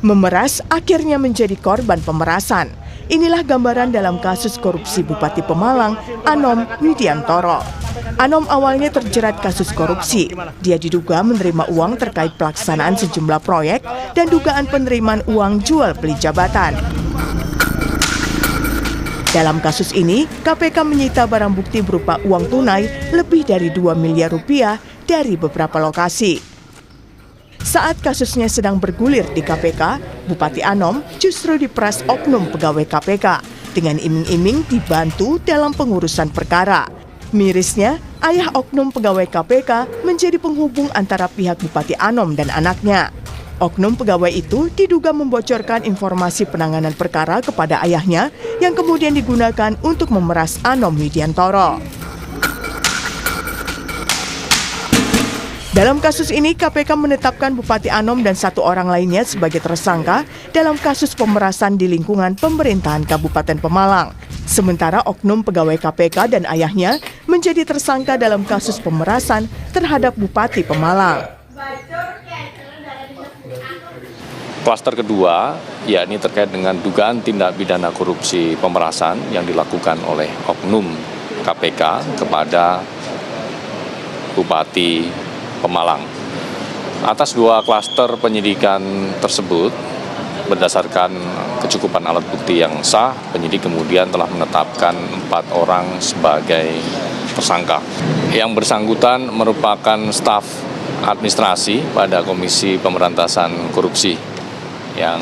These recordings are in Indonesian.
Memeras akhirnya menjadi korban pemerasan. Inilah gambaran dalam kasus korupsi Bupati Pemalang, Anom Widiantoro. Anom awalnya terjerat kasus korupsi. Dia diduga menerima uang terkait pelaksanaan sejumlah proyek dan dugaan penerimaan uang jual beli jabatan. Dalam kasus ini, KPK menyita barang bukti berupa uang tunai lebih dari 2 miliar rupiah dari beberapa lokasi. Saat kasusnya sedang bergulir di KPK, Bupati Anom justru diperas oknum pegawai KPK dengan iming-iming dibantu dalam pengurusan perkara. Mirisnya, ayah oknum pegawai KPK menjadi penghubung antara pihak Bupati Anom dan anaknya. Oknum pegawai itu diduga membocorkan informasi penanganan perkara kepada ayahnya yang kemudian digunakan untuk memeras Anom Widiantoro. Dalam kasus ini, KPK menetapkan Bupati Anom dan 1 orang lainnya sebagai tersangka dalam kasus pemerasan di lingkungan pemerintahan Kabupaten Pemalang. Sementara oknum pegawai KPK dan ayahnya menjadi tersangka dalam kasus pemerasan terhadap Bupati Pemalang. Klaster kedua, yakni terkait dengan dugaan tindak pidana korupsi pemerasan yang dilakukan oleh oknum KPK kepada Bupati Pemalang. Atas 2 klaster penyidikan tersebut, berdasarkan kecukupan alat bukti yang sah, penyidik kemudian telah menetapkan 4 orang sebagai tersangka. Yang bersangkutan merupakan staf administrasi pada Komisi Pemberantasan Korupsi yang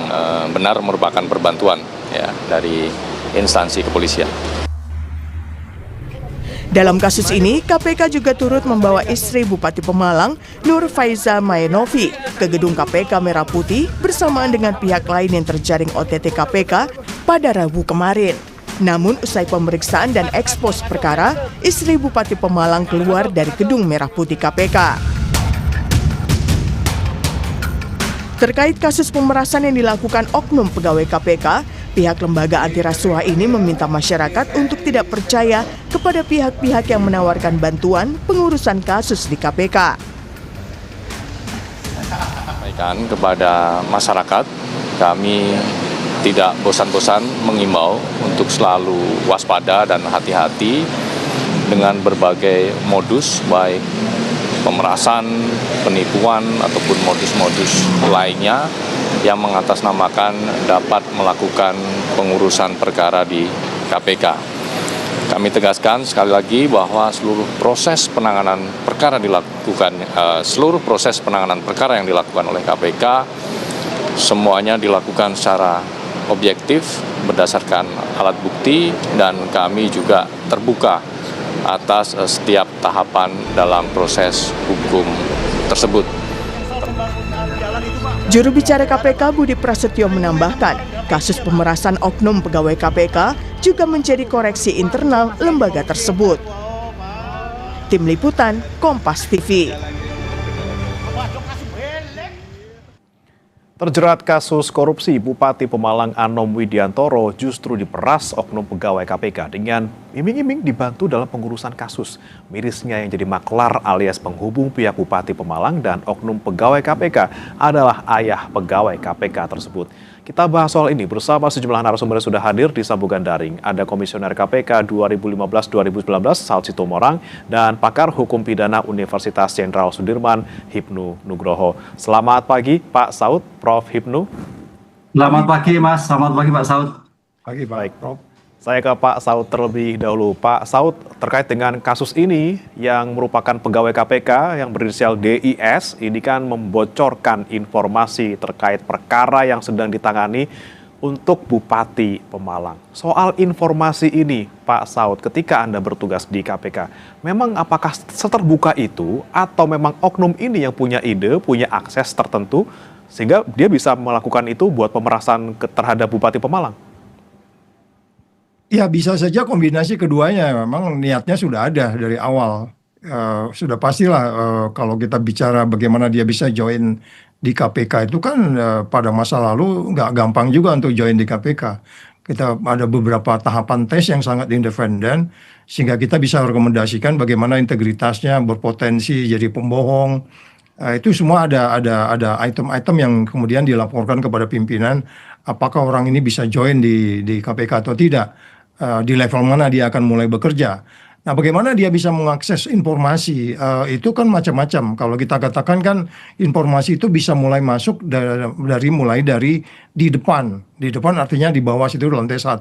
benar merupakan perbantuan dari instansi kepolisian. Dalam kasus ini, KPK juga turut membawa istri Bupati Pemalang, Nur Faiza Mayenovi, ke gedung KPK Merah Putih bersamaan dengan pihak lain yang terjaring OTT KPK pada Rabu kemarin. Namun, usai pemeriksaan dan ekspos perkara, istri Bupati Pemalang keluar dari gedung Merah Putih KPK. Terkait kasus pemerasan yang dilakukan oknum pegawai KPK, pihak lembaga anti rasuah ini meminta masyarakat untuk tidak percaya kepada pihak-pihak yang menawarkan bantuan pengurusan kasus di KPK. Sampaikan kepada masyarakat, kami tidak bosan-bosan mengimbau untuk selalu waspada dan hati-hati dengan berbagai modus, baik pemerasan, penipuan, ataupun modus-modus lainnya yang mengatasnamakan dapat melakukan pengurusan perkara di KPK. Kami tegaskan sekali lagi bahwa seluruh proses penanganan perkara yang dilakukan oleh KPK semuanya dilakukan secara objektif berdasarkan alat bukti, dan kami juga terbuka atas setiap tahapan dalam proses hukum tersebut. Juru bicara KPK Budi Prasetyo menambahkan, kasus pemerasan oknum pegawai KPK juga menjadi koreksi internal lembaga tersebut. Tim Liputan, Kompas TV. Terjerat kasus korupsi, Bupati Pemalang Anom Widiantoro justru diperas oknum pegawai KPK dengan iming-iming dibantu dalam pengurusan kasus. Mirisnya yang jadi maklar alias penghubung pihak Bupati Pemalang dan oknum pegawai KPK adalah ayah pegawai KPK tersebut. Kita bahas soal ini bersama sejumlah narasumber yang sudah hadir di sambungan daring. Ada Komisioner KPK 2015-2019 Saud Sitomorang dan pakar hukum pidana Universitas Jenderal Sudirman Hipnu Nugroho. Selamat pagi Pak Saud, Prof. Hipnu. Selamat pagi Mas, selamat pagi Pak Saud. Pagi baik Prof. Saya ke Pak Saud terlebih dahulu. Pak Saud, terkait dengan kasus ini yang merupakan pegawai KPK yang berinisial DIS, ini kan membocorkan informasi terkait perkara yang sedang ditangani untuk Bupati Pemalang. Soal informasi ini, Pak Saud, ketika Anda bertugas di KPK, memang apakah seterbuka itu atau memang oknum ini yang punya ide, punya akses tertentu, sehingga dia bisa melakukan itu buat pemerasan terhadap Bupati Pemalang? Ya bisa saja kombinasi keduanya, memang niatnya sudah ada dari awal. Sudah pastilah kalau kita bicara bagaimana dia bisa join di KPK itu kan pada masa lalu nggak gampang juga untuk join di KPK. Kita ada beberapa tahapan tes yang sangat independen sehingga kita bisa rekomendasikan bagaimana integritasnya berpotensi jadi pembohong Itu semua ada item-item yang kemudian dilaporkan kepada pimpinan, apakah orang ini bisa join di KPK atau tidak, di level mana dia akan mulai bekerja. Nah, bagaimana dia bisa mengakses informasi? Itu kan macam-macam. Kalau kita katakan kan informasi itu bisa mulai masuk mulai dari di depan. Di depan artinya di bawah situ lantai 1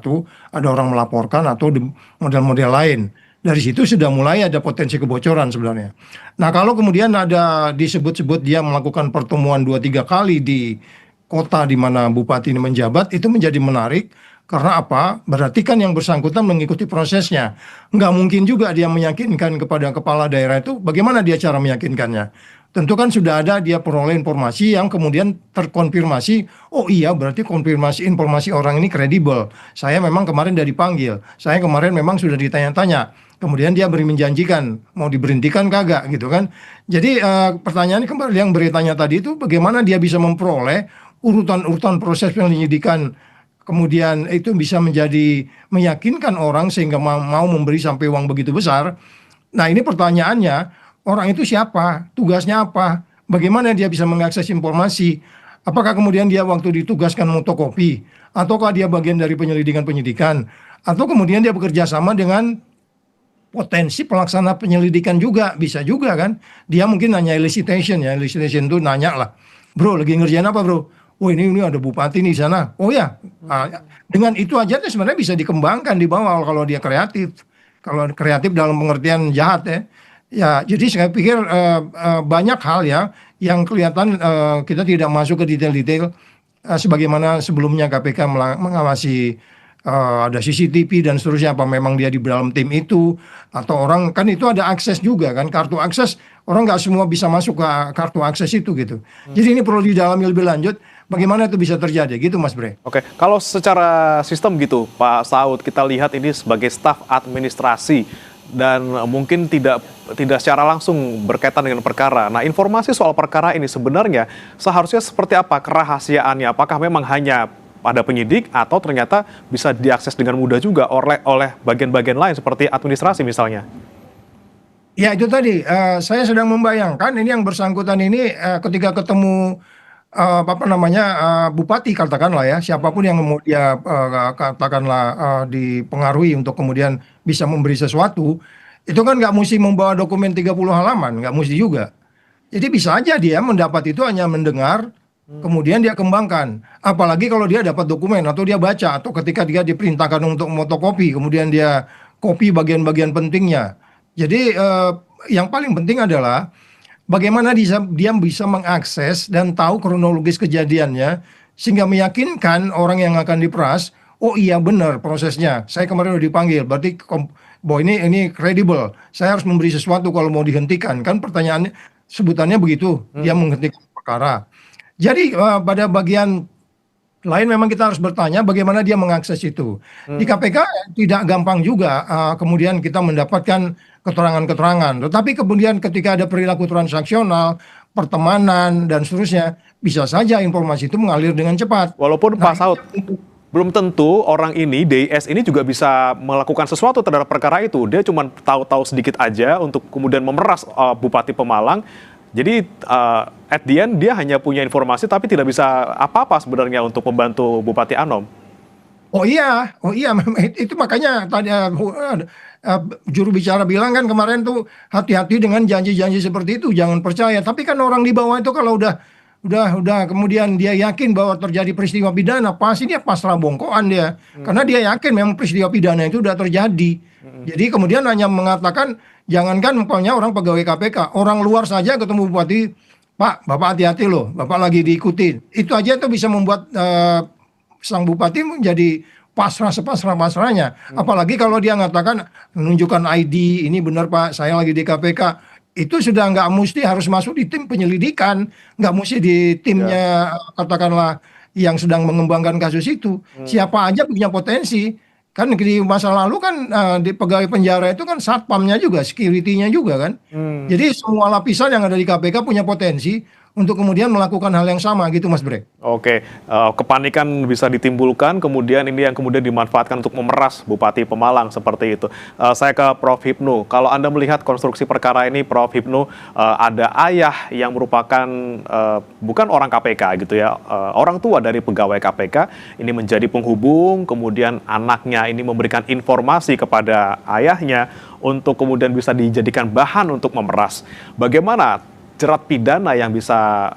ada orang melaporkan atau model-model lain. Dari situ sudah mulai ada potensi kebocoran sebenarnya. Nah, kalau kemudian ada disebut-sebut dia melakukan pertemuan 2-3 kali di kota di mana bupati ini menjabat, itu menjadi menarik. Karena apa? Berarti kan yang bersangkutan mengikuti prosesnya. Nggak mungkin juga dia meyakinkan kepada kepala daerah itu, bagaimana dia cara meyakinkannya? Tentu kan sudah ada dia peroleh informasi yang kemudian terkonfirmasi, oh iya berarti konfirmasi informasi orang ini kredibel. Saya memang kemarin sudah dipanggil, saya kemarin memang sudah ditanya-tanya. Kemudian dia beri menjanjikan, mau diberhentikan kagak gitu kan. Jadi pertanyaannya kembali yang beritanya tadi itu, bagaimana dia bisa memperoleh urutan-urutan proses penyelidikan, kemudian itu bisa menjadi meyakinkan orang sehingga mau memberi sampai uang begitu besar. Nah, ini pertanyaannya, orang itu siapa? Tugasnya apa? Bagaimana dia bisa mengakses informasi? Apakah kemudian dia waktu ditugaskan fotokopi? Ataukah dia bagian dari penyelidikan-penyidikan? Atau kemudian dia bekerja sama dengan potensi pelaksana penyelidikan juga? Bisa juga kan? Dia mungkin nanya elicitation ya. Elicitation itu nanya lah, bro lagi ngerjain apa bro? Oh ini ada bupati nih di sana. Oh ya, dengan itu aja tuh sebenarnya bisa dikembangkan di bawah kalau dia kreatif. Kalau kreatif dalam pengertian jahat ya. Ya, jadi saya pikir banyak hal ya yang kelihatan kita tidak masuk ke detail-detail sebagaimana sebelumnya KPK mengawasi ada CCTV dan seterusnya, apa memang dia di dalam tim itu atau orang kan itu ada akses juga kan, kartu akses orang nggak semua bisa masuk ke kartu akses itu gitu. Jadi ini perlu didalami lebih lanjut. Bagaimana itu bisa terjadi gitu Mas Bre? Oke, kalau secara sistem gitu Pak Saud, kita lihat ini sebagai staf administrasi dan mungkin tidak secara langsung berkaitan dengan perkara. Nah, informasi soal perkara ini sebenarnya seharusnya seperti apa kerahasiaannya? Apakah memang hanya pada penyidik atau ternyata bisa diakses dengan mudah juga oleh bagian-bagian lain seperti administrasi misalnya? Ya itu tadi, saya sedang membayangkan ini yang bersangkutan ini ketika ketemu bupati katakanlah ya, siapapun yang mau dia katakanlah dipengaruhi untuk kemudian bisa memberi sesuatu, itu kan nggak mesti membawa dokumen 30 halaman, nggak mesti juga. Jadi bisa aja dia mendapat itu hanya mendengar, kemudian dia kembangkan. Apalagi kalau dia dapat dokumen atau dia baca, atau ketika dia diperintahkan untuk fotokopi, kemudian dia copy bagian-bagian pentingnya. Jadi yang paling penting adalah bagaimana dia bisa mengakses dan tahu kronologis kejadiannya sehingga meyakinkan orang yang akan diperas, oh iya benar prosesnya. Saya kemarin udah dipanggil, berarti bahwa ini kredibel. Saya harus memberi sesuatu kalau mau dihentikan. Kan pertanyaannya sebutannya begitu, dia menghentikan perkara. Jadi pada bagian lain memang kita harus bertanya bagaimana dia mengakses itu. Di KPK tidak gampang juga kemudian kita mendapatkan keterangan-keterangan. Tetapi kemudian ketika ada perilaku transaksional, pertemanan dan seterusnya, bisa saja informasi itu mengalir dengan cepat. Walaupun Pak Saud, belum tentu orang ini, DIS ini juga bisa melakukan sesuatu terhadap perkara itu. Dia cuma tahu-tahu sedikit aja untuk kemudian memeras Bupati Pemalang. Jadi at the end dia hanya punya informasi tapi tidak bisa apa-apa sebenarnya untuk membantu Bupati Anom. Oh iya, itu makanya tadi juru bicara bilang kan kemarin tuh hati-hati dengan janji-janji seperti itu, jangan percaya. Tapi kan orang di bawah itu kalau udah kemudian dia yakin bahwa terjadi peristiwa pidana, pasti dia pasrah bongkoan dia. Karena dia yakin memang peristiwa pidana itu sudah terjadi. Jadi kemudian hanya mengatakan, jangankan umpamanya orang pegawai KPK, orang luar saja ketemu bupati, Pak, Bapak hati-hati loh, Bapak lagi diikutin. Itu aja itu bisa membuat sang bupati menjadi pasrah sepasrah-pasrahnya. Apalagi kalau dia mengatakan, menunjukkan ID, ini benar Pak, saya lagi di KPK. Itu sudah nggak mesti harus masuk di tim penyelidikan, nggak mesti di timnya katakanlah yang sedang mengembangkan kasus itu. Siapa aja punya potensi. Kan di masa lalu kan di pegawai penjara itu kan satpamnya juga, security-nya juga kan. Jadi semua lapisan yang ada di KPK punya potensi untuk kemudian melakukan hal yang sama gitu Mas Bre. Oke, kepanikan bisa ditimbulkan, kemudian ini yang kemudian dimanfaatkan untuk memeras Bupati Pemalang seperti itu. Saya ke Prof. Hipnu, kalau Anda melihat konstruksi perkara ini, Prof. Hipnu, ada ayah yang merupakan bukan orang KPK gitu ya, orang tua dari pegawai KPK, ini menjadi penghubung, kemudian anaknya ini memberikan informasi kepada ayahnya untuk kemudian bisa dijadikan bahan untuk memeras. Bagaimana jerat pidana yang bisa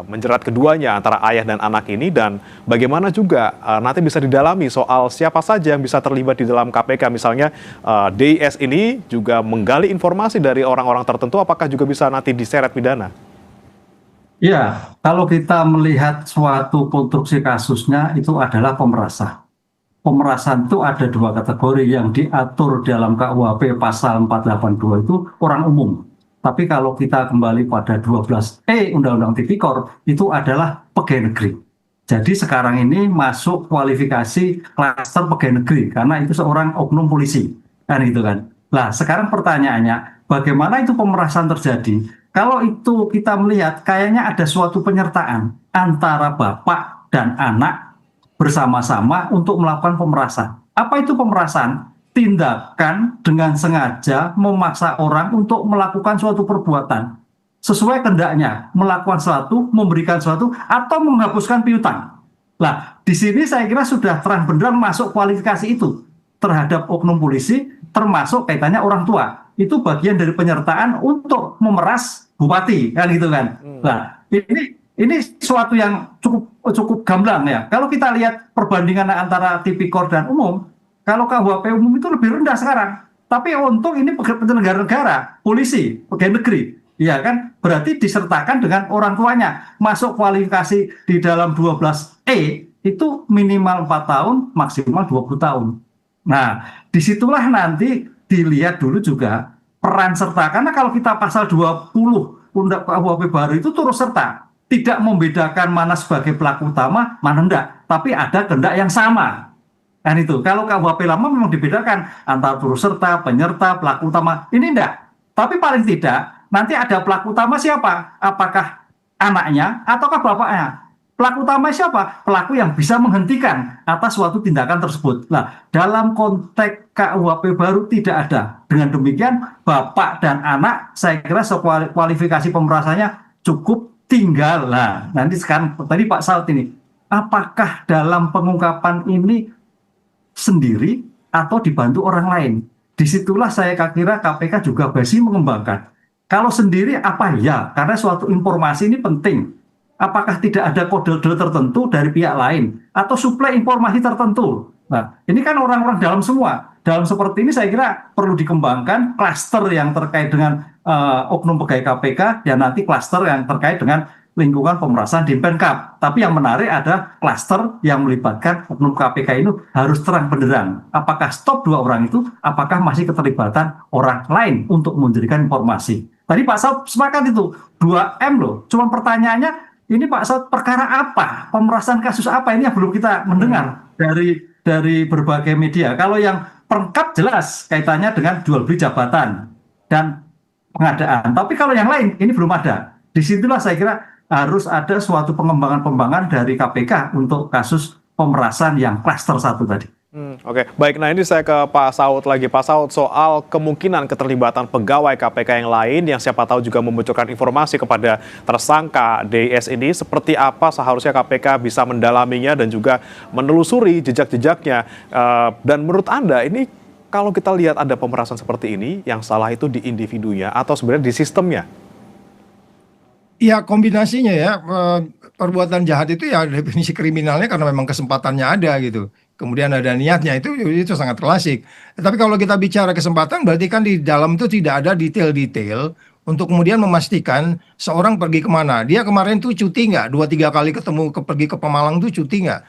menjerat keduanya antara ayah dan anak ini, dan bagaimana juga nanti bisa didalami soal siapa saja yang bisa terlibat di dalam KPK, misalnya DIS ini juga menggali informasi dari orang-orang tertentu, apakah juga bisa nanti diseret pidana? Ya, kalau kita melihat suatu konstruksi kasusnya itu adalah pemerasan. Pemerasan itu ada dua kategori yang diatur dalam KUHP pasal 482 itu orang umum. Tapi kalau kita kembali pada 12E Undang-Undang Tipikor, itu adalah pegawai negeri. Jadi sekarang ini masuk kualifikasi klaster pegawai negeri, karena itu seorang oknum polisi. Kan gitu kan. Nah sekarang pertanyaannya, bagaimana itu pemerasan terjadi? Kalau itu kita melihat kayaknya ada suatu penyertaan antara bapak dan anak bersama-sama untuk melakukan pemerasan. Apa itu pemerasan? Tindakan dengan sengaja memaksa orang untuk melakukan suatu perbuatan sesuai kehendaknya, melakukan sesuatu, memberikan sesuatu, atau menghapuskan piutang. Nah, di sini saya kira sudah terang benderang masuk kualifikasi itu terhadap oknum polisi, termasuk kaitannya orang tua. Itu bagian dari penyertaan untuk memeras bupati, kan gitu kan. Nah, ini suatu yang cukup gamblang ya. Kalau kita lihat perbandingan antara tipikor dan umum, kalau KUHP umum itu lebih rendah sekarang. Tapi untung ini penyelenggara negara, polisi, pegawai negeri. Ya kan, berarti disertakan dengan orang tuanya. Masuk kualifikasi di dalam 12E itu minimal 4 tahun, maksimal 20 tahun. Nah, disitulah nanti dilihat dulu juga peran serta. Karena kalau kita pasal 20 Undang KUHP baru itu turut serta. Tidak membedakan mana sebagai pelaku utama, mana enggak. Tapi ada kehendak yang sama. Kan itu, kalau KUHP lama memang dibedakan antara turut serta, penyerta, pelaku utama. Ini enggak. Tapi paling tidak, nanti ada pelaku utama siapa? Apakah anaknya ataukah bapaknya? Pelaku utama siapa? Pelaku yang bisa menghentikan atas suatu tindakan tersebut. Nah, dalam konteks KUHP baru tidak ada. Dengan demikian, bapak dan anak, saya kira kualifikasi pemerasannya cukup tinggal. Nah, nanti sekarang, tadi Pak Saud ini, apakah dalam pengungkapan ini sendiri atau dibantu orang lain? Disitulah saya kira KPK juga masih mengembangkan. Kalau sendiri apa ya? Karena suatu informasi ini penting. Apakah tidak ada kode-kode tertentu dari pihak lain atau suplai informasi tertentu? Nah, ini kan orang-orang dalam semua. Dalam seperti ini saya kira perlu dikembangkan klaster yang terkait dengan oknum pegawai KPK dan nanti klaster yang terkait dengan lingkungan pemerasan di Pemkab. Tapi yang menarik ada klaster yang melibatkan oknum KPK ini harus terang benderang. Apakah stop dua orang itu, apakah masih keterlibatan orang lain untuk memberikan informasi. Tadi Pak Saud sepakat itu, 2M loh. Cuma pertanyaannya, ini Pak Saud perkara apa? Pemerasan kasus apa? Ini yang belum kita mendengar dari berbagai media. Kalau yang Pemkab jelas kaitannya dengan jual beli jabatan dan pengadaan. Tapi kalau yang lain ini belum ada. Disitulah saya kira harus ada suatu pengembangan dari KPK untuk kasus pemerasan yang klaster 1 tadi. Oke, baik. Nah ini saya ke Pak Saud lagi. Pak Saud, soal kemungkinan keterlibatan pegawai KPK yang lain yang siapa tahu juga membocorkan informasi kepada tersangka DIS ini, seperti apa seharusnya KPK bisa mendalaminya dan juga menelusuri jejak-jejaknya. Dan menurut Anda ini kalau kita lihat ada pemerasan seperti ini, yang salah itu di individunya atau sebenarnya di sistemnya? Ya kombinasinya ya, perbuatan jahat itu ya definisi kriminalnya karena memang kesempatannya ada gitu. Kemudian ada niatnya, itu sangat klasik. Tapi kalau kita bicara kesempatan berarti kan di dalam itu tidak ada detail-detail untuk kemudian memastikan seorang pergi kemana. Dia kemarin tuh cuti nggak? 2-3 kali pergi ke Pemalang tuh cuti nggak?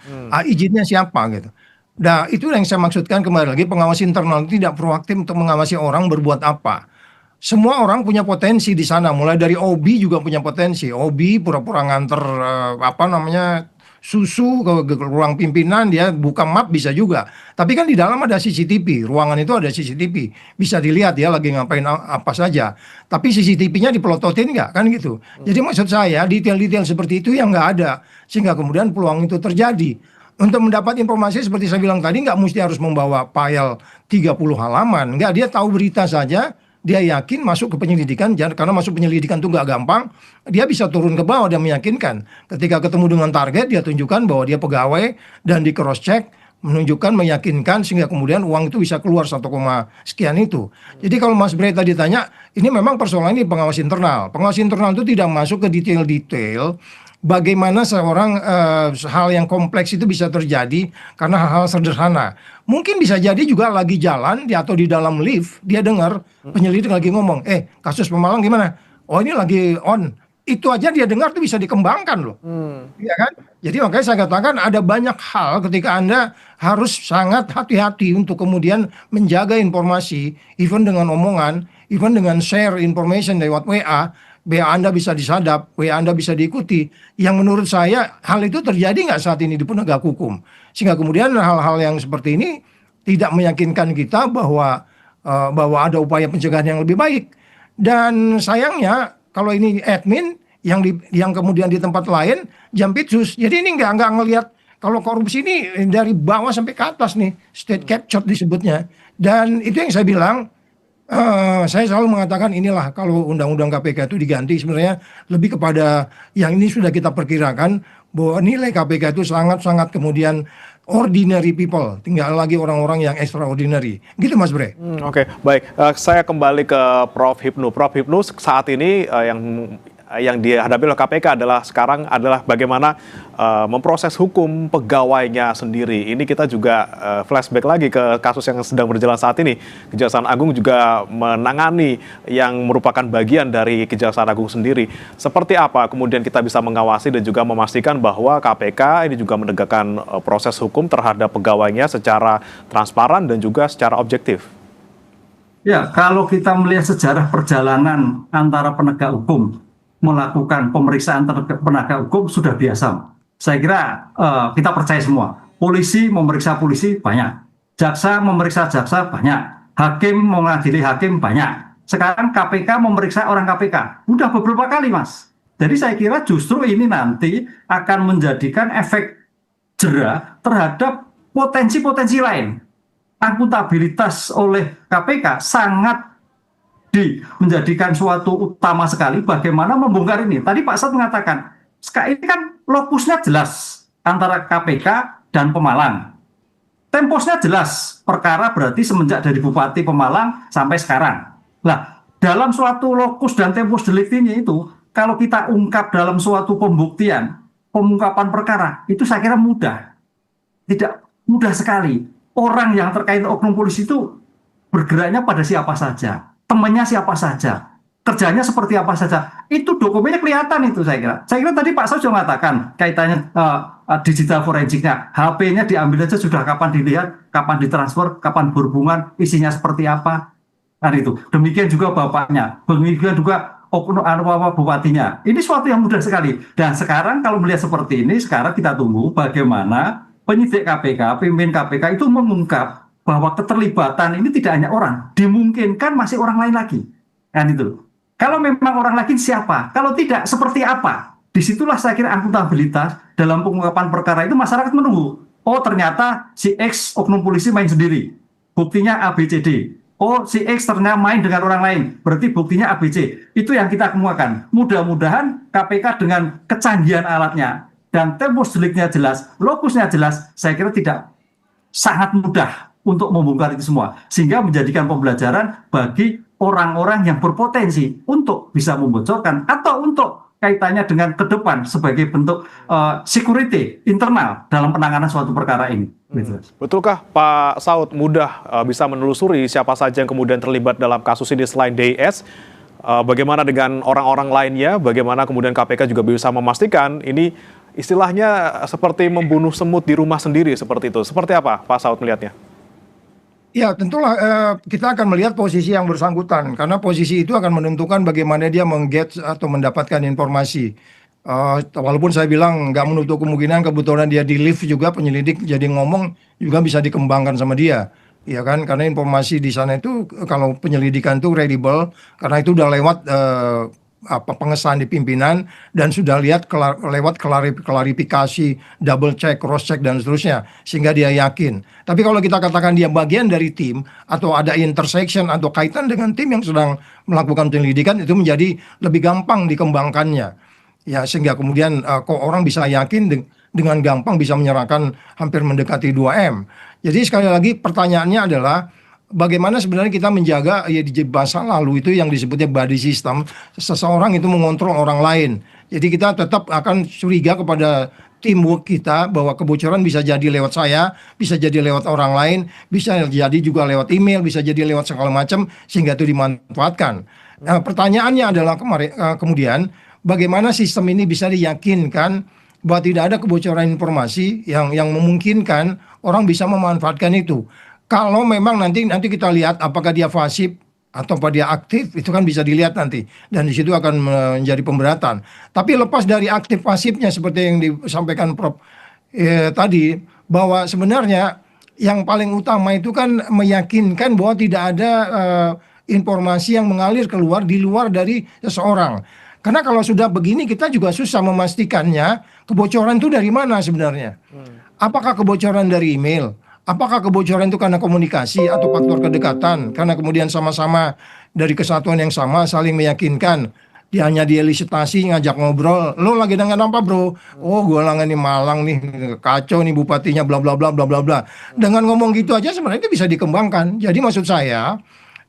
Izinnya siapa gitu. Nah itu yang saya maksudkan kembali lagi, pengawas internal tidak proaktif untuk mengawasi orang berbuat apa. Semua orang punya potensi di sana, mulai dari OB juga punya potensi. OB pura-pura nganter susu ke ruang pimpinan, dia buka map bisa juga. Tapi kan di dalam ada CCTV, ruangan itu ada CCTV, bisa dilihat ya lagi ngapain apa saja. Tapi CCTV-nya dipelototin nggak kan gitu. Jadi maksud saya detail-detail seperti itu yang nggak ada, sehingga kemudian peluang itu terjadi. Untuk mendapat informasi seperti saya bilang tadi nggak mesti harus membawa file 30 halaman. Nggak, dia tahu berita saja, dia yakin masuk ke penyelidikan, karena masuk penyelidikan itu nggak gampang, dia bisa turun ke bawah dan meyakinkan. Ketika ketemu dengan target, dia tunjukkan bahwa dia pegawai dan di cross check, menunjukkan, meyakinkan, sehingga kemudian uang itu bisa keluar 1, sekian itu. Jadi kalau Mas Bray tadi tanya, ini memang persoalan ini pengawas internal. Pengawas internal itu tidak masuk ke detail-detail bagaimana seorang hal yang kompleks itu bisa terjadi karena hal-hal sederhana. Mungkin bisa jadi juga lagi jalan atau di dalam lift, dia dengar penyelidik lagi ngomong, kasus Pemalang gimana? Oh ini lagi on. Itu aja dia dengar tuh bisa dikembangkan loh. Iya kan? Jadi makanya saya katakan ada banyak hal ketika Anda harus sangat hati-hati untuk kemudian menjaga informasi, even dengan omongan, even dengan share information lewat WA Anda bisa disadap, WA Anda bisa diikuti. Yang menurut saya hal itu terjadi nggak saat ini di penegak hukum. Sehingga kemudian hal-hal yang seperti ini tidak meyakinkan kita bahwa ada upaya pencegahan yang lebih baik. Dan sayangnya kalau ini admin yang kemudian di tempat lain jampitsus. Jadi ini nggak ngelihat kalau korupsi ini dari bawah sampai ke atas nih, state captured disebutnya. Dan itu yang saya bilang. Saya selalu mengatakan inilah kalau undang-undang KPK itu diganti sebenarnya lebih kepada yang ini sudah kita perkirakan bahwa nilai KPK itu sangat-sangat kemudian ordinary people, tinggal lagi orang-orang yang extraordinary. Gitu Mas Bre. Oke, baik. Saya kembali ke Prof. Hipnu. Prof. Hipnu saat ini yang dihadapi oleh KPK sekarang adalah bagaimana memproses hukum pegawainya sendiri. Ini kita juga flashback lagi ke kasus yang sedang berjalan saat ini. Kejaksaan Agung juga menangani yang merupakan bagian dari Kejaksaan Agung sendiri. Seperti apa kemudian kita bisa mengawasi dan juga memastikan bahwa KPK ini juga menegakkan proses hukum terhadap pegawainya secara transparan dan juga secara objektif? Ya, kalau kita melihat sejarah perjalanan antara penegak hukum melakukan pemeriksaan terhadap penegak hukum sudah biasa. Saya kira kita percaya semua. Polisi memeriksa polisi banyak, jaksa memeriksa jaksa banyak, hakim mengadili hakim banyak. Sekarang KPK memeriksa orang KPK, udah beberapa kali Mas. Jadi saya kira justru ini nanti akan menjadikan efek jera terhadap potensi-potensi lain. Akuntabilitas oleh KPK sangat menjadikan suatu utama sekali bagaimana membongkar ini. Tadi Pak Saud mengatakan, ini kan lokusnya jelas antara KPK dan Pemalang. Temposnya jelas, perkara berarti semenjak dari Bupati Pemalang sampai sekarang. Nah, dalam suatu lokus dan tempus deliktinya itu, kalau kita ungkap dalam suatu pembuktian, pengungkapan perkara, itu saya kira mudah. Tidak mudah sekali. Orang yang terkait oknum polisi itu bergeraknya pada siapa saja. Temannya siapa saja, kerjanya seperti apa saja, itu dokumennya kelihatan itu saya kira. Saya kira tadi Pak Saud juga mengatakan kaitannya digital forensiknya, HP-nya diambil aja sudah kapan dilihat, kapan ditransfer, kapan berhubungan, isinya seperti apa, kan itu. Demikian juga bapaknya, demikian juga bupatinya. Ini suatu yang mudah sekali. Dan sekarang kalau melihat seperti ini, sekarang kita tunggu bagaimana penyidik KPK, pemimpin KPK itu mengungkap bahwa keterlibatan ini tidak hanya orang, dimungkinkan masih orang lain lagi, kan itu. Kalau memang orang lain siapa? Kalau tidak seperti apa? Disitulah saya kira akuntabilitas dalam pengungkapan perkara itu masyarakat menunggu. Oh ternyata si X oknum polisi main sendiri, buktinya ABCD. Oh si X ternyata main dengan orang lain, berarti buktinya ABC. Itu yang kita kemukakan. Mudah-mudahan KPK dengan kecanggihan alatnya dan tempus deliknya jelas, lokusnya jelas, saya kira tidak sangat mudah untuk membongkar itu semua, sehingga menjadikan pembelajaran bagi orang-orang yang berpotensi untuk bisa membocorkan atau untuk kaitannya dengan ke depan sebagai bentuk security internal dalam penanganan suatu perkara ini. Betulkah Pak Saud mudah bisa menelusuri siapa saja yang kemudian terlibat dalam kasus ini selain DIS? Bagaimana dengan orang-orang lainnya? Bagaimana kemudian KPK juga bisa memastikan ini istilahnya seperti membunuh semut di rumah sendiri seperti itu? Seperti apa Pak Saud melihatnya? Ya tentulah kita akan melihat posisi yang bersangkutan karena posisi itu akan menentukan bagaimana dia meng-get atau mendapatkan informasi. Walaupun saya bilang nggak menutup kemungkinan kebetulan dia di lift juga penyelidik jadi ngomong juga bisa dikembangkan sama dia, ya kan? Karena informasi di sana itu kalau penyelidikan itu credible karena itu udah lewat pengesahan di pimpinan dan sudah lihat lewat klarifikasi, double check, cross check dan seterusnya sehingga dia yakin. Tapi kalau kita katakan dia bagian dari tim atau ada intersection atau kaitan dengan tim yang sedang melakukan penyelidikan itu menjadi lebih gampang dikembangkannya. Ya, sehingga kemudian kok orang bisa yakin dengan gampang bisa menyerahkan hampir mendekati 2M. Jadi sekali lagi pertanyaannya adalah bagaimana sebenarnya kita menjaga ya di bahasa lalu itu yang disebutnya body system, seseorang itu mengontrol orang lain. Jadi kita tetap akan curiga kepada teamwork kita bahwa kebocoran bisa jadi lewat saya, bisa jadi lewat orang lain, bisa jadi juga lewat email, bisa jadi lewat segala macam sehingga itu dimanfaatkan. Nah, pertanyaannya adalah kemudian bagaimana sistem ini bisa diyakinkan bahwa tidak ada kebocoran informasi yang memungkinkan orang bisa memanfaatkan itu. Kalau memang nanti kita lihat apakah dia pasif atau apa dia aktif, itu kan bisa dilihat nanti dan di situ akan menjadi pemberatan. Tapi lepas dari aktif pasifnya seperti yang disampaikan Prof tadi, bahwa sebenarnya yang paling utama itu kan meyakinkan bahwa tidak ada informasi yang mengalir keluar di luar dari seseorang. Karena kalau sudah begini kita juga susah memastikannya kebocoran itu dari mana sebenarnya. Apakah kebocoran dari email? Apakah kebocoran itu karena komunikasi atau faktor kedekatan? Karena kemudian sama-sama dari kesatuan yang sama saling meyakinkan. Dia hanya dielisitasi ngajak ngobrol. Lo lagi dengan apa bro? Oh gue lagi di Malang nih, kacau nih bupatinya bla bla bla bla bla bla. Dengan ngomong gitu aja sebenarnya itu bisa dikembangkan. Jadi maksud saya,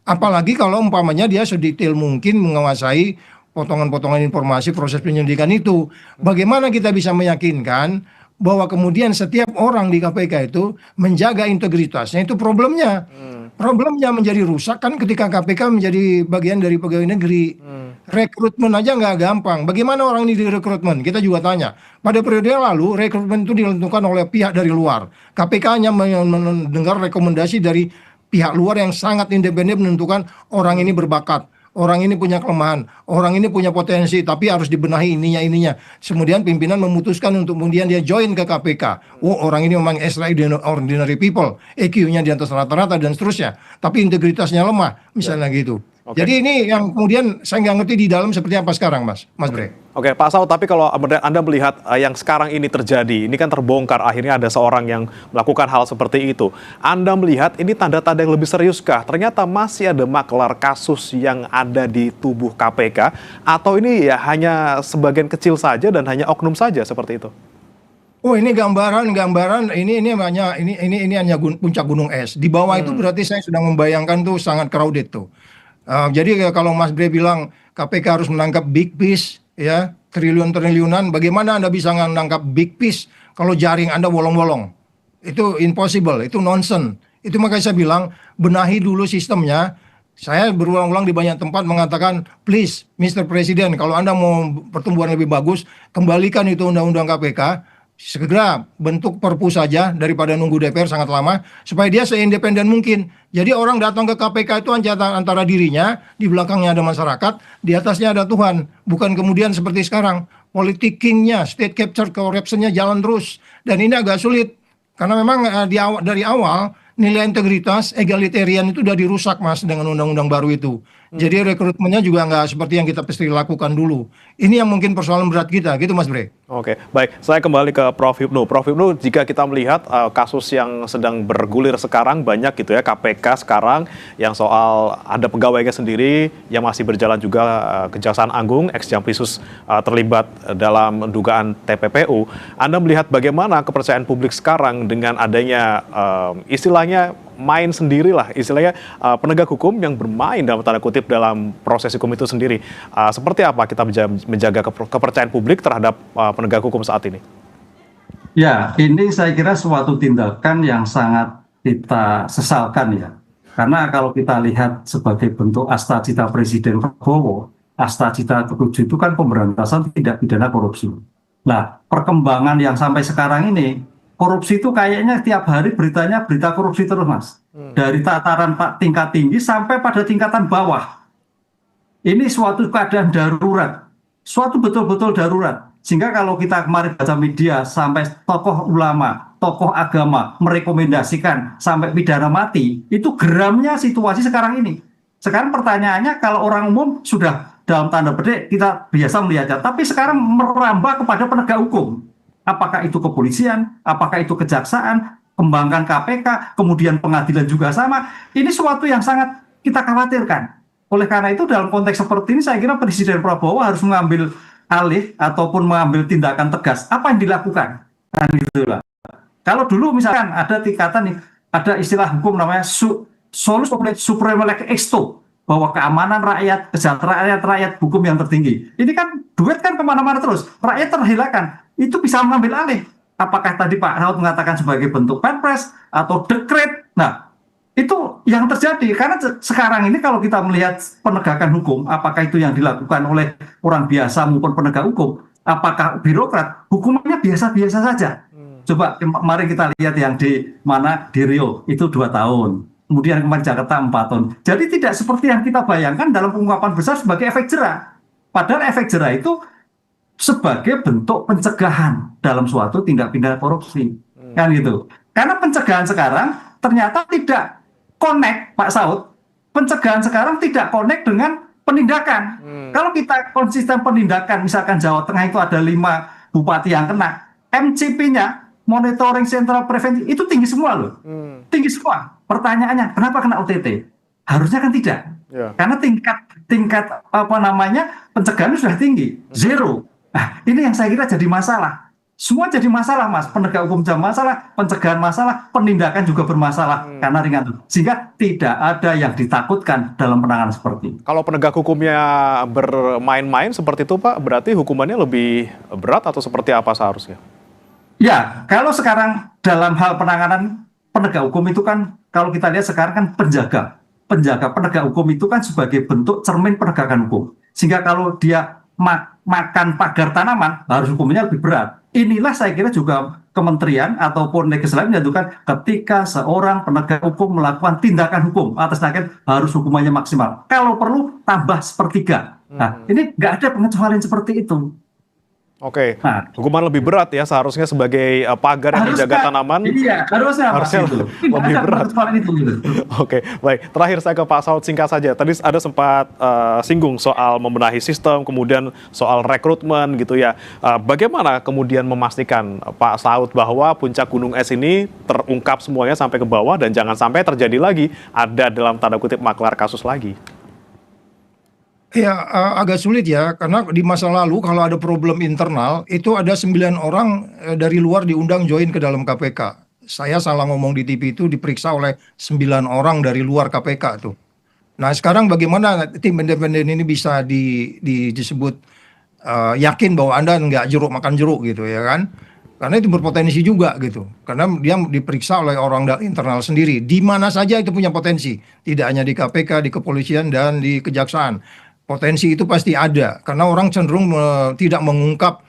apalagi kalau umpamanya dia sedetail mungkin menguasai potongan-potongan informasi proses penyelidikan itu. Bagaimana kita bisa meyakinkan bahwa kemudian setiap orang di KPK itu menjaga integritasnya, itu problemnya. Problemnya menjadi rusak kan ketika KPK menjadi bagian dari pegawai negeri. Rekrutmen aja nggak gampang. Bagaimana orang ini direkrutmen? Kita juga tanya. Pada periode yang lalu, rekrutmen itu ditentukan oleh pihak dari luar. KPK hanya mendengar rekomendasi dari pihak luar yang sangat independen menentukan orang ini berbakat. Orang ini punya kelemahan, orang ini punya potensi, tapi harus dibenahi ininya. Kemudian pimpinan memutuskan untuk kemudian dia join ke KPK. Oh, orang ini memang extraordinary people, EQ-nya di atas rata-rata dan seterusnya. Tapi integritasnya lemah, misalnya gitu. Oke. Jadi ini yang kemudian saya nggak ngerti di dalam seperti apa sekarang, Mas Bre. Oke, Pak Saud, tapi kalau Anda melihat yang sekarang ini terjadi, ini kan terbongkar, akhirnya ada seorang yang melakukan hal seperti itu. Anda melihat ini tanda-tanda yang lebih seriuskah? Ternyata masih ada maklar kasus yang ada di tubuh KPK, atau ini ya hanya sebagian kecil saja dan hanya oknum saja seperti itu? Oh, ini gambaran ini hanya puncak gunung es. Di bawah itu berarti saya sudah membayangkan tuh sangat crowded tuh. Jadi kalau Mas Bre bilang KPK harus menangkap big fish, ya triliunan, bagaimana Anda bisa menangkap big fish kalau jaring Anda bolong-bolong? Itu impossible, itu nonsense. Itu makanya saya bilang benahi dulu sistemnya. Saya berulang-ulang di banyak tempat mengatakan, please, Mr. Presiden, kalau Anda mau pertumbuhan lebih bagus, kembalikan itu undang-undang KPK. Segera bentuk perpu saja daripada nunggu DPR sangat lama supaya dia seindependen mungkin. Jadi orang datang ke KPK itu antara dirinya, di belakangnya ada masyarakat, di atasnya ada Tuhan. Bukan kemudian seperti sekarang politicking-nya, state capture corruption-nya jalan terus dan ini agak sulit karena memang dari awal nilai integritas egalitarian itu sudah dirusak Mas dengan undang-undang baru itu. Jadi rekrutmennya juga nggak seperti yang kita pasti lakukan dulu. Ini yang mungkin persoalan berat kita, gitu Mas Bre. Oke, baik. Saya kembali ke Prof. Hipnu. Prof. Hipnu, jika kita melihat kasus yang sedang bergulir sekarang banyak gitu ya, KPK sekarang yang soal ada pegawainya sendiri yang masih berjalan juga Kejaksaan Agung, ex-Jampisus terlibat dalam dugaan TPPU. Anda melihat bagaimana kepercayaan publik sekarang dengan adanya istilahnya main sendirilah, istilahnya penegak hukum yang bermain dalam tanda kutip dalam proses hukum itu sendiri. Seperti apa kita menjaga kepercayaan publik terhadap penegak hukum saat ini? Ya, ini saya kira suatu tindakan yang sangat kita sesalkan ya. Karena kalau kita lihat sebagai bentuk astacita Presiden Prabowo, astacita ke-7 itu kan pemberantasan tindak pidana korupsi. Nah, perkembangan yang sampai sekarang ini, korupsi itu kayaknya tiap hari beritanya berita korupsi terus Mas. Dari tataran tingkat tinggi sampai pada tingkatan bawah. Ini suatu keadaan darurat. Suatu betul-betul darurat. Sehingga kalau kita kemarin baca media sampai tokoh ulama, tokoh agama merekomendasikan sampai pidana mati, itu geramnya situasi sekarang ini. Sekarang pertanyaannya kalau orang umum sudah dalam tanda petik kita biasa melihatnya, tapi sekarang merambah kepada penegak hukum. Apakah itu kepolisian, apakah itu kejaksaan, kembangkan KPK, kemudian pengadilan juga sama. Ini suatu yang sangat kita khawatirkan. Oleh karena itu dalam konteks seperti ini saya kira Presiden Prabowo harus mengambil alih ataupun mengambil tindakan tegas. Apa yang dilakukan? Kan itulah. Kalau dulu misalkan ada tingkatan nih, ada istilah hukum namanya solus supreme lex exto, bahwa keamanan rakyat, kesejahteraan rakyat, hukum yang tertinggi. Ini kan duit kan kemana-mana terus. Rakyat terhilakan. Itu bisa mengambil alih. Apakah tadi Pak Raut mengatakan sebagai bentuk perpres atau dekret? Nah, itu yang terjadi karena sekarang ini kalau kita melihat penegakan hukum, apakah itu yang dilakukan oleh orang biasa maupun penegak hukum, apakah birokrat, hukumannya biasa-biasa saja. Coba mari kita lihat yang di mana di Rio itu 2 tahun, kemudian kemarin Jakarta 4 tahun. Jadi tidak seperti yang kita bayangkan dalam pengungkapan besar sebagai efek jera. Padahal efek jera itu sebagai bentuk pencegahan dalam suatu tindak pidana korupsi, kan gitu. Karena pencegahan sekarang ternyata tidak connect, Pak Saud, pencegahan sekarang tidak connect dengan penindakan. Kalau kita konsisten penindakan, misalkan Jawa Tengah itu ada 5 bupati yang kena, MCP-nya, monitoring central preventive, itu tinggi semua loh. Tinggi semua. Pertanyaannya, kenapa kena OTT? Harusnya kan tidak. Karena tingkat pencegahan sudah tinggi, zero. Nah, ini yang saya kira jadi masalah. Semua jadi masalah, Mas. Penegak hukum jadi masalah, pencegahan masalah, penindakan juga bermasalah karena ringan. Sehingga tidak ada yang ditakutkan dalam penanganan seperti ini. Kalau penegak hukumnya bermain-main seperti itu, Pak, berarti hukumannya lebih berat atau seperti apa seharusnya? Ya, kalau sekarang dalam hal penanganan penegak hukum itu kan, kalau kita lihat sekarang kan penjaga penegak hukum itu kan sebagai bentuk cermin penegakan hukum. Sehingga kalau dia makan pagar tanaman, harus hukumnya lebih berat. Inilah saya kira juga kementerian ataupun legislatif menyatukan ketika seorang penegak hukum melakukan tindakan hukum atas tindakan harus hukumannya maksimal. Kalau perlu tambah 1/3. Nah, ini nggak ada pengecualian seperti itu. Oke, hukuman lebih berat ya seharusnya sebagai pagar yang menjaga tanaman. Iya, harusnya lebih berat. Oke, baik. Terakhir saya ke Pak Saud singkat saja. Tadi ada sempat singgung soal membenahi sistem, kemudian soal rekrutmen gitu ya. Bagaimana kemudian memastikan Pak Saud bahwa puncak gunung es ini terungkap semuanya sampai ke bawah dan jangan sampai terjadi lagi ada dalam tanda kutip maklar kasus lagi? Ya, agak sulit ya, karena di masa lalu kalau ada problem internal, itu ada 9 orang dari luar diundang join ke dalam KPK. Saya salah ngomong di TV itu diperiksa oleh 9 orang dari luar KPK tuh. Nah sekarang bagaimana tim independen ini bisa disebut yakin bahwa Anda nggak jeruk makan jeruk gitu ya kan? Karena itu berpotensi juga gitu. Karena dia diperiksa oleh orang internal sendiri. Di mana saja itu punya potensi. Tidak hanya di KPK, di kepolisian, dan di kejaksaan. Potensi itu pasti ada, karena orang cenderung tidak mengungkap,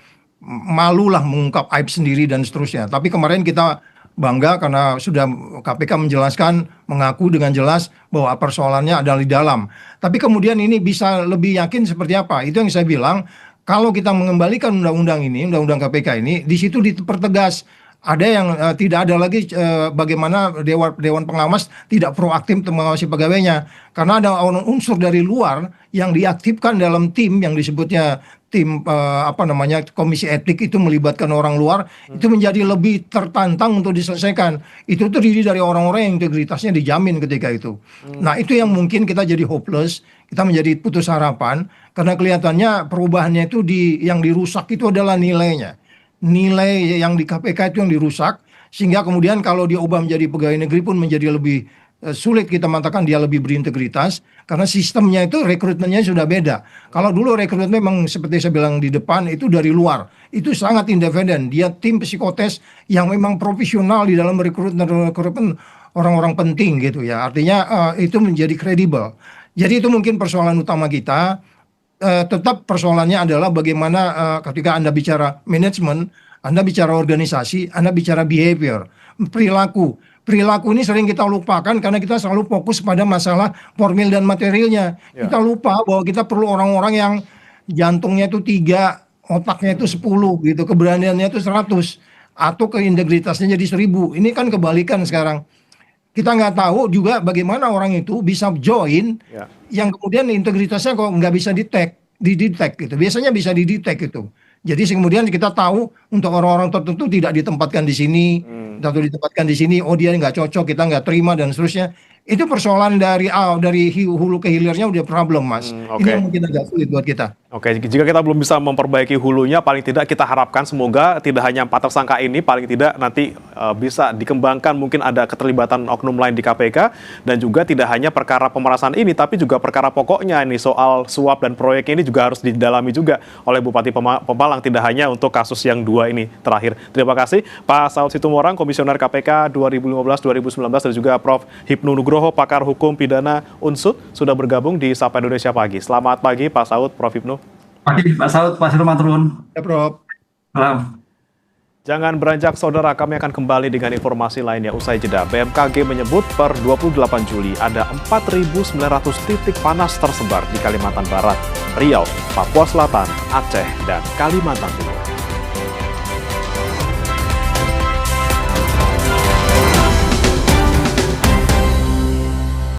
malulah mengungkap aib sendiri dan seterusnya. Tapi kemarin kita bangga karena sudah KPK menjelaskan, mengaku dengan jelas bahwa persoalannya adalah di dalam. Tapi kemudian ini bisa lebih yakin seperti apa? Itu yang saya bilang, kalau kita mengembalikan undang-undang ini, undang-undang KPK ini, di situ dipertegas. Ada yang tidak ada lagi bagaimana Dewan Pengawas tidak proaktif untuk mengawasi pegawainya. Karena ada unsur dari luar yang diaktifkan dalam tim yang disebutnya tim komisi etik itu melibatkan orang luar, itu menjadi lebih tertantang untuk diselesaikan. Itu terdiri dari orang-orang yang integritasnya dijamin ketika itu. Nah itu yang mungkin kita jadi hopeless, kita menjadi putus harapan, karena kelihatannya perubahannya itu yang dirusak itu adalah nilainya. Nilai yang di KPK itu yang dirusak, sehingga kemudian kalau dia ubah menjadi pegawai negeri pun menjadi lebih sulit kita mengatakan dia lebih berintegritas, karena sistemnya itu rekrutmennya sudah beda. Kalau dulu rekrutmen memang seperti saya bilang di depan itu dari luar, itu sangat independen, dia tim psikotes yang memang profesional di dalam rekrutmen orang-orang penting gitu ya, artinya itu menjadi kredibel. Jadi itu mungkin persoalan utama kita. Tetap persoalannya adalah bagaimana ketika Anda bicara manajemen, Anda bicara organisasi, Anda bicara behavior, perilaku. Perilaku ini sering kita lupakan karena kita selalu fokus pada masalah formil dan materialnya. Kita lupa bahwa kita perlu orang-orang yang jantungnya itu 3, otaknya itu 10 gitu, keberaniannya itu 100, atau keintegritasnya jadi 1000. Ini kan kebalikan sekarang. Kita nggak tahu juga bagaimana orang itu bisa join Ya. yang kemudian integritasnya kok nggak bisa didetek gitu. Biasanya bisa didetek gitu. Jadi kemudian kita tahu untuk orang-orang tertentu tidak ditempatkan di sini, atau ditempatkan di sini, oh dia nggak cocok, kita nggak terima dan seterusnya. Itu persoalan dari hulu ke hilirnya udah problem, Mas. Oke. Ini yang mungkin agak sulit buat kita. Oke, jika kita belum bisa memperbaiki hulunya, paling tidak kita harapkan semoga tidak hanya 4 tersangka ini, paling tidak nanti bisa dikembangkan, mungkin ada keterlibatan oknum lain di KPK, dan juga tidak hanya perkara pemerasan ini, tapi juga perkara pokoknya ini soal suap dan proyek ini juga harus didalami juga oleh Bupati Pemalang, tidak hanya untuk kasus yang 2 ini terakhir. Terima kasih Pak Saud Situmorang, Komisioner KPK 2015-2019, dan juga Prof. Hipnu Nugroho, pakar hukum pidana Unsud, sudah bergabung di Sapa Indonesia Pagi. Selamat pagi Pak Saud, Prof. Hipnu. Pagi Pak Saud, Pak Sirman turun. Ya, Prof. Salam. Jangan beranjak saudara, kami akan kembali dengan informasi lainnya usai jeda. BMKG menyebut per 28 Juli ada 4.900 titik panas tersebar di Kalimantan Barat, Riau, Papua Selatan, Aceh, dan Kalimantan Timur.